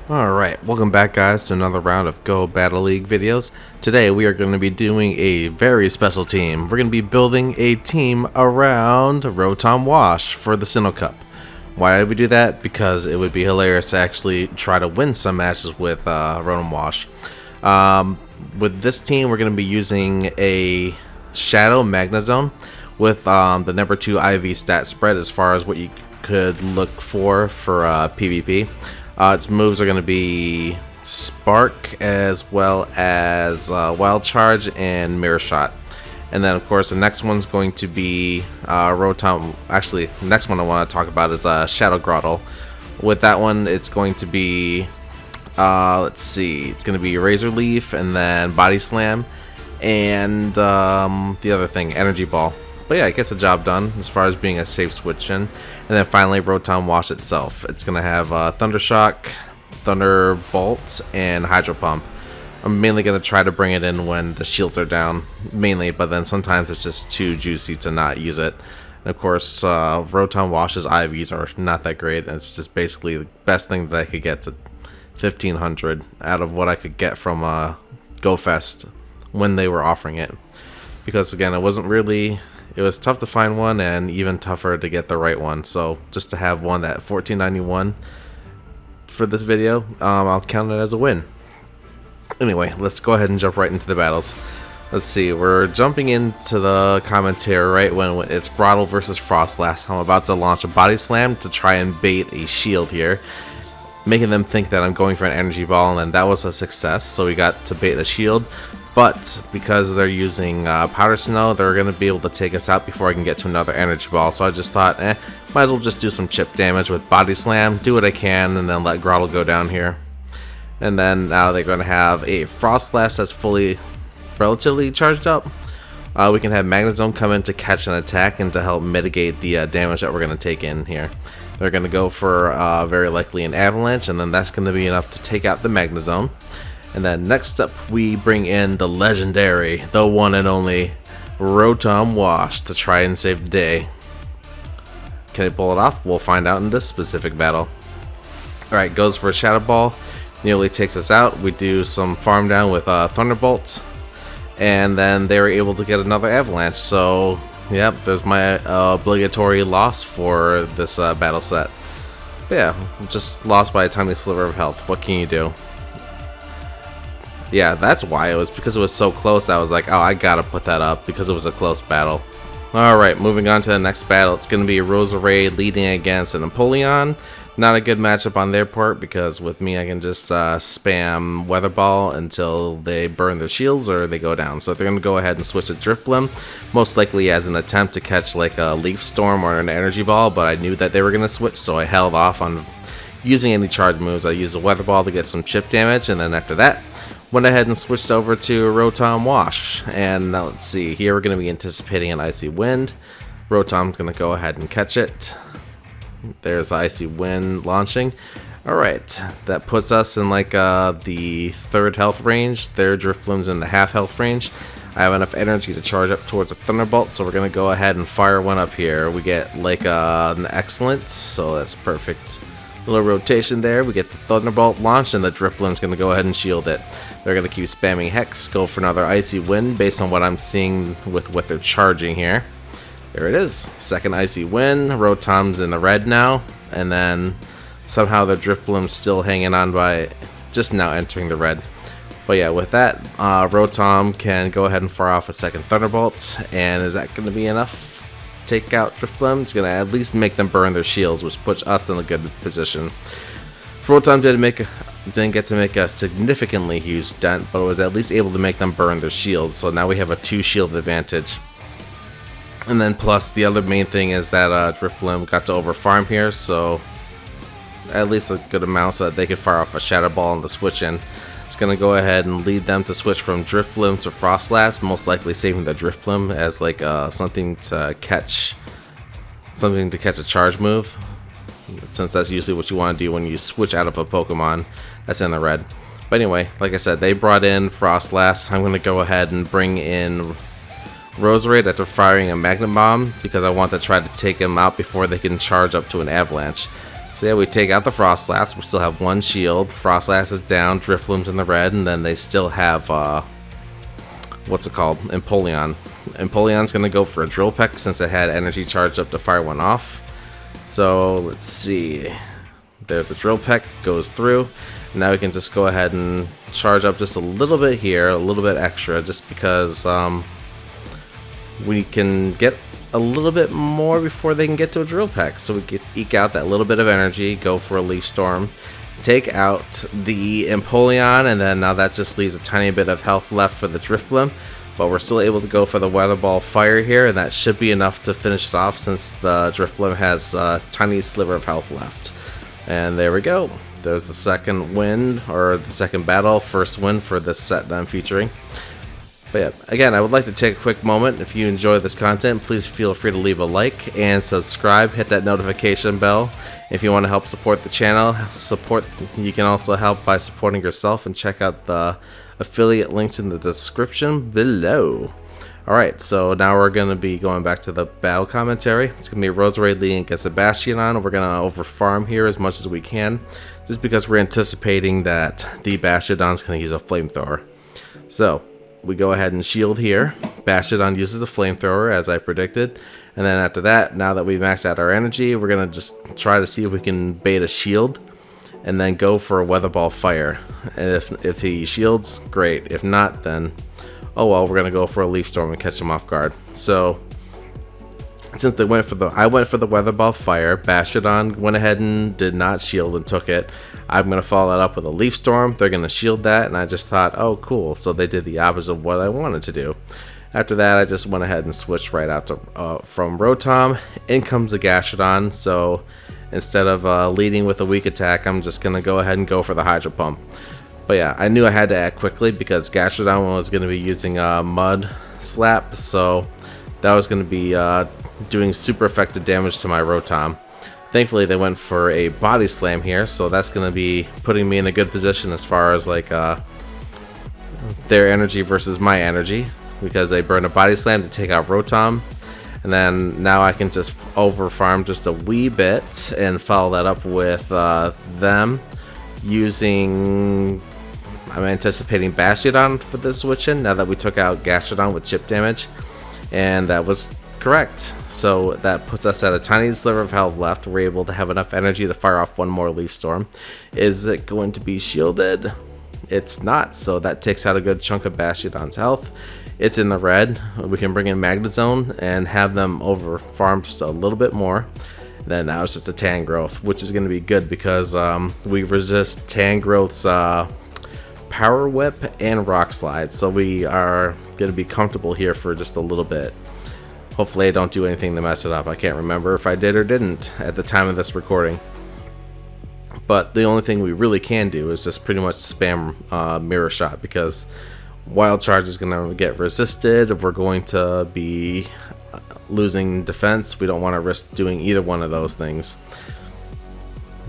Alright, welcome back guys to another round of Go Battle League videos. Today we are going to be doing a very special team. We're going to be building a team around Rotom Wash for the Sinnoh Cup. Why did we do that? Because it would be hilarious to actually try to win some matches with Rotom Wash. With this team we're going to be using a Shadow Magnezone with the number 2 IV stat spread as far as what you could look for PvP. Its moves are going to be Spark as well as Wild Charge and Mirror Shot. And then of course the next one's going to be Rotom. Actually, the next one I want to talk about is Shadow Grottle. With that one it's going to be, let's see, it's going to be Razor Leaf and then Body Slam and the other thing, Energy Ball. But yeah, it gets the job done as far as being a safe switch in. And then finally, Rotom Wash itself. It's going to have Thunder Shock, Thunderbolt, and Hydro Pump. I'm mainly going to try to bring it in when the shields are down, mainly, but then sometimes it's just too juicy to not use it. And of course, Rotom Wash's IVs are not that great. It's just basically the best thing that I could get to 1500 out of what I could get from GoFest when they were offering it. Because again, it was tough to find one and even tougher to get the right one. So just to have one at $14.91 for this video, I'll count it as a win. Anyway, let's go ahead and jump right into the battles. Let's see, we're jumping into the commentary right when it's Grottle versus Frostlass. I'm about to launch a Body Slam to try and bait a shield here, making them think that I'm going for an Energy Ball, and then that was a success, so we got to bait a shield. But because they're using Powder Snow, they're going to be able to take us out before I can get to another Energy Ball. So I just thought, might as well just do some chip damage with Body Slam, do what I can, and then let Grottle go down here. And then now they're going to have a Frostlass that's relatively charged up. We can have Magnezone come in to catch an attack and to help mitigate the damage that we're going to take in here. They're going to go for very likely an Avalanche, and then that's going to be enough to take out the Magnezone. And then next up, we bring in the legendary, the one and only Rotom Wash to try and save the day. Can he pull it off? We'll find out in this specific battle. Alright, goes for a Shadow Ball. Nearly takes us out. We do some farm down with Thunderbolt. And then they were able to get another Avalanche. So, yep, there's my obligatory loss for this battle set. But yeah, just lost by a tiny sliver of health. What can you do? Yeah, that's why. It was because it was so close. I was like, oh, I gotta put that up because it was a close battle. Alright, moving on to the next battle. It's going to be Roserade leading against an Empoleon. Not a good matchup on their part because with me I can just spam Weather Ball until they burn their shields or they go down. So they're going to go ahead and switch to Drifblim, most likely as an attempt to catch like a Leaf Storm or an Energy Ball, but I knew that they were going to switch, so I held off on using any charge moves. I used a Weather Ball to get some chip damage, and then after that went ahead and switched over to Rotom Wash. And now let's see, here we're going to be anticipating an Icy Wind. Rotom's going to go ahead and catch it. There's Icy Wind launching. Alright, that puts us in like the 3rd health range. Their Drifblim's in the half health range. I have enough energy to charge up towards a Thunderbolt, so we're going to go ahead and fire one up here. We get like an Excellent, so that's perfect. Little rotation there. We get the Thunderbolt launched, and the Drifblim's going to go ahead and shield it. They're going to keep spamming Hex, go for another Icy Wind based on what I'm seeing with what they're charging here. There it is. Second Icy Wind. Rotom's in the red now, and then somehow the Drifblim's still hanging on by just now entering the red. But yeah, with that, Rotom can go ahead and fire off a second Thunderbolt, and is that going to be enough? Take out Drifblim. It's going to at least make them burn their shields, which puts us in a good position. Rotom didn't get to make a significantly huge dent, but was at least able to make them burn their shields, so now we have a 2 shield advantage. And then plus the other main thing is that Drifblim got to overfarm here, so at least a good amount so that they could fire off a Shadow Ball on the switch in. It's going to go ahead and lead them to switch from Drifblim to Frostlass, most likely saving the Drifblim as like something to catch a charge move, since that's usually what you want to do when you switch out of a Pokemon that's in the red. But anyway, like I said, they brought in Frostlass. I'm going to go ahead and bring in Roserade after firing a Magnet Bomb because I want to try to take him out before they can charge up to an Avalanche. So yeah, we take out the Frostlass. We still have one shield. Frostlass is down. Drifloom's in the red, and then they still have what's it called? Empoleon. Empoleon's gonna go for a Drill Peck since it had energy charged up to fire one off. So let's see. There's a Drill Peck, goes through. Now we can just go ahead and charge up just a little bit here, a little bit extra, just because we can get a little bit more before they can get to a Drill Peck. So we can eke out that little bit of energy, go for a Leaf Storm, take out the Empoleon, and then now that just leaves a tiny bit of health left for the Drifblim. But we're still able to go for the Weather Ball Fire here, and that should be enough to finish it off since the Drifblim has a tiny sliver of health left. And there we go. There's the second win, or the second battle, first win for this set that I'm featuring. But yeah, again, I would like to take a quick moment. If you enjoy this content, please feel free to leave a like and subscribe. Hit that notification bell. If you want to help support the channel, you can also help by supporting yourself, and check out the affiliate links in the description below. Alright, so now we're going to be going back to the battle commentary. It's going to be Roserade leading against a Bastion. We're going to over farm here as much as we can, just because we're anticipating that the Bastiodon's going to use a flamethrower. So we go ahead and shield here. Bastiodon uses a flamethrower as I predicted, and then after that, now that we've maxed out our energy, we're going to just try to see if we can bait a shield and then go for a Weather Ball Fire. And if he shields, great. If not, then oh well, we're gonna go for a Leaf Storm and catch him off guard. So since they went for I went for the Weather Ball Fire, Bastiodon went ahead and did not shield and took it. I'm gonna follow that up with a Leaf Storm. They're gonna shield that, and I just thought, oh cool. So they did the opposite of what I wanted to do. After that, I just went ahead and switched right out to from Rotom. In comes the Gastrodon. So instead of leading with a weak attack, I'm just gonna go ahead and go for the Hydro Pump. But yeah, I knew I had to act quickly because Gastrodon was going to be using a Mud Slap, so that was going to be doing super effective damage to my Rotom. Thankfully, they went for a Body Slam here, so that's going to be putting me in a good position as far as like their energy versus my energy, because they burned a Body Slam to take out Rotom, and then now I can just over farm just a wee bit and follow that up with them using. I'm anticipating Bastiodon for this switch in now that we took out Gastrodon with chip damage, and that was correct. So that puts us at a tiny sliver of health left. We're able to have enough energy to fire off one more Leaf Storm. Is it going to be shielded? It's not, so that takes out a good chunk of Bastiodon's health. It's in the red. We can bring in Magnezone and have them over farm just a little bit more. Then now it's just a Tangrowth, which is going to be good because we resist Tangrowth's Power Whip and Rock Slide, so we are going to be comfortable here for just a little bit. Hopefully I don't do anything to mess it up. I can't remember if I did or didn't at the time of this recording. But the only thing we really can do is just pretty much spam Mirror Shot, because Wild Charge is going to get resisted. If we're going to be losing defense, we don't want to risk doing either one of those things.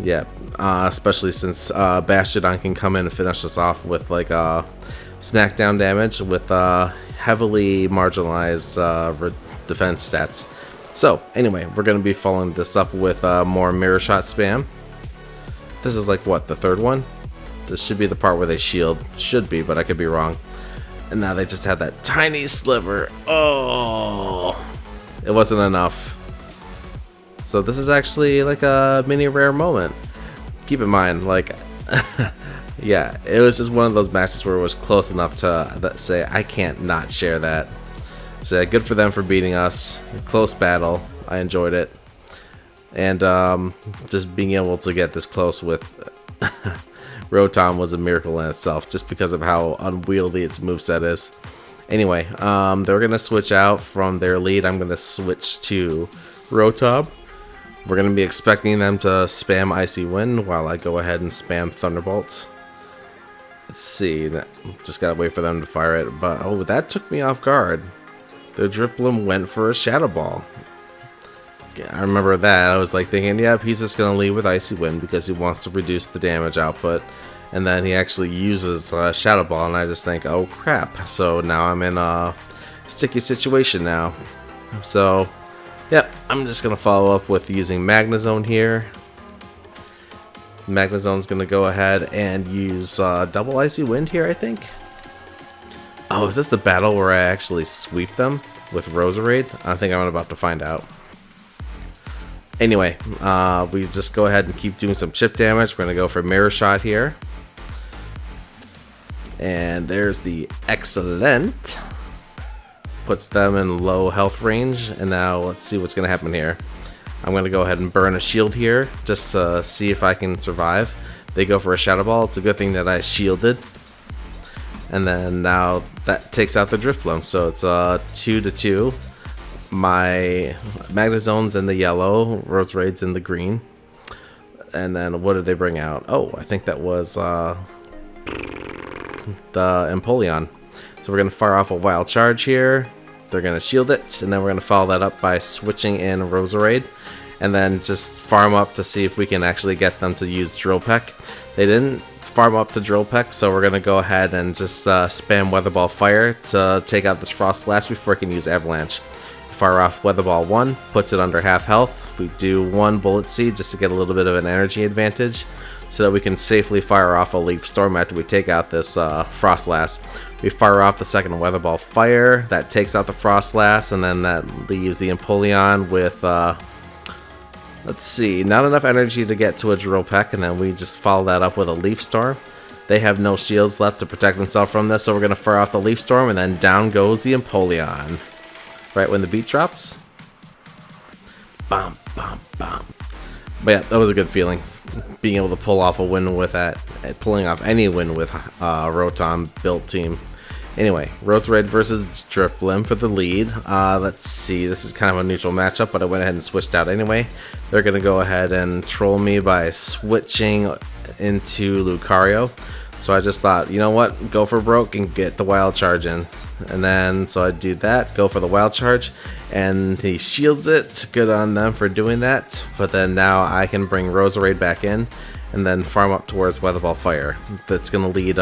Yeah, especially since Bastiodon can come in and finish us off with like smackdown damage with heavily marginalized defense stats. So anyway, we're going to be following this up with more Mirror Shot spam. This is like what, the third one? This should be the part where they shield. Should be, but I could be wrong. And now they just had that tiny sliver. Oh, it wasn't enough. So this is actually like a mini rare moment. Keep in mind, like, yeah, it was just one of those matches where it was close enough to say I can't not share that. So yeah, good for them for beating us. Close battle. I enjoyed it. And just being able to get this close with Rotom was a miracle in itself, just because of how unwieldy its moveset is. Anyway, they're going to switch out from their lead. I'm going to switch to Rotom. We're going to be expecting them to spam Icy Wind while I go ahead and spam Thunderbolts. Let's see. Just got to wait for them to fire it. But, oh, that took me off guard. The Drifblim went for a Shadow Ball. I remember that. I was like thinking, yep, he's just going to lead with Icy Wind because he wants to reduce the damage output. And then he actually uses Shadow Ball, and I just think, oh crap. So now I'm in a sticky situation now. So, yep, I'm just going to follow up with using Magnezone here. Magnezone's going to go ahead and use double Icy Wind here, I think. Oh, is this the battle where I actually sweep them with Roserade? I think I'm about to find out. Anyway, we just go ahead and keep doing some chip damage. We're going to go for Mirror Shot here. And there's the Excellent. Puts them in low health range. And now let's see what's going to happen here. I'm going to go ahead and burn a shield here just to see if I can survive. They go for a Shadow Ball. It's a good thing that I shielded. And then now that takes out the Drifloom. So it's 2-2. My Magnezone's in the yellow, Roserade's in the green. And then what did they bring out? Oh, I think that was the Empoleon. So we're going to fire off a Wild Charge here. They're going to shield it, and then we're going to follow that up by switching in Roserade. And then just farm up to see if we can actually get them to use Drill Peck. They didn't farm up to Drill Peck, so we're going to go ahead and just spam Weather Ball Fire to take out this Frost Blast before I can use Avalanche. Fire off Weather Ball 1, puts it under half health. We do 1 Bullet Seed just to get a little bit of an energy advantage so that we can safely fire off a Leaf Storm after we take out this Frost Blast. We fire off the second Weather Ball Fire, that takes out the Frost Blast, and then that leaves the Empoleon with, let's see, not enough energy to get to a Drill Peck, and then we just follow that up with a Leaf Storm. They have no shields left to protect themselves from this, so we're going to fire off the Leaf Storm, and then down goes the Empoleon. Right when the beat drops. Bum, bum, bum. But yeah, that was a good feeling. Being able to pull off a win with that. Pulling off any win with Rotom built team. Anyway, Roserade versus Drifloom for the lead. Let's see. This is kind of a neutral matchup, but I went ahead and switched out anyway. They're going to go ahead and troll me by switching into Lucario. So I just thought, you know what? Go for broke and get the Wild Charge in. And then, so I do that, go for the Wild Charge, and he shields it. Good on them for doing that. But then now I can bring Roserade back in, and then farm up towards Weather Ball Fire. That's going to lead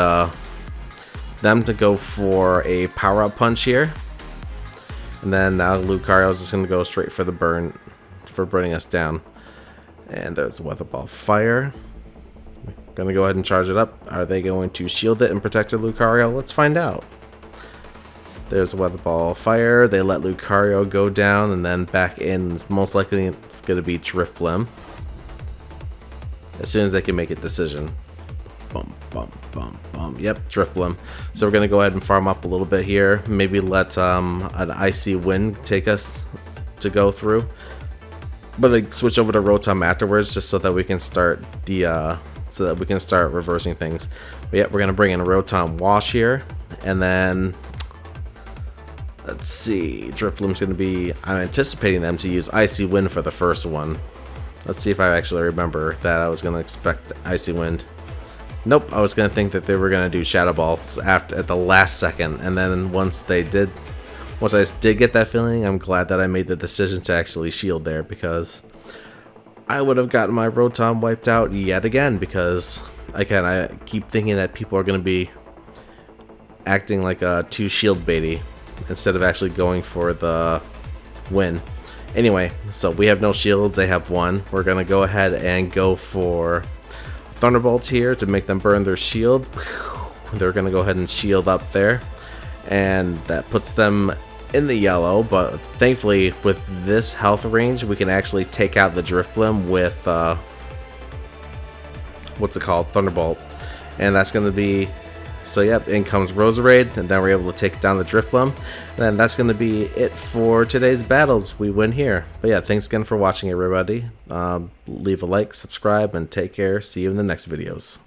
them to go for a Power Up Punch here. And then now Lucario is just going to go straight for the burn, for burning us down. And there's Weather Ball Fire. Gonna go ahead and charge it up. Are they going to shield it and protect their Lucario? Let's find out. There's a Weather Ball Fire. They let Lucario go down, and then back in is most likely going to be Drifloom. As soon as they can make a decision. Bum, bum, bum, bum. Yep, Drifloom. So we're going to go ahead and farm up a little bit here. Maybe let an Icy Wind take us to go through. But like switch over to Rotom afterwards, just so that we can start reversing things. But yeah, we're going to bring in a Rotom Wash here, and then let's see, Drifloom's going to be, I'm anticipating them to use Icy Wind for the first one. Let's see if I actually remember that I was going to expect Icy Wind. Nope, I was going to think that they were going to do Shadow Balls at the last second, and then once I did get that feeling, I'm glad that I made the decision to actually shield there, because I would have gotten my Rotom wiped out yet again, because again, I keep thinking that people are going to be acting like a 2 shield baity instead of actually going for the win. Anyway, so we have no shields, they have 1. We're going to go ahead and go for Thunderbolts here to make them burn their shield. They're going to go ahead and shield up there, and that puts them in the yellow, but thankfully with this health range we can actually take out the Drifloom with what's it called, Thunderbolt. And that's going to be, so yep, in comes Roserade, and then we're able to take down the Drifloom. And then that's going to be it for today's battles. We win here. But yeah, thanks again for watching, everybody. Leave a like, subscribe, and take care. See you in the next videos.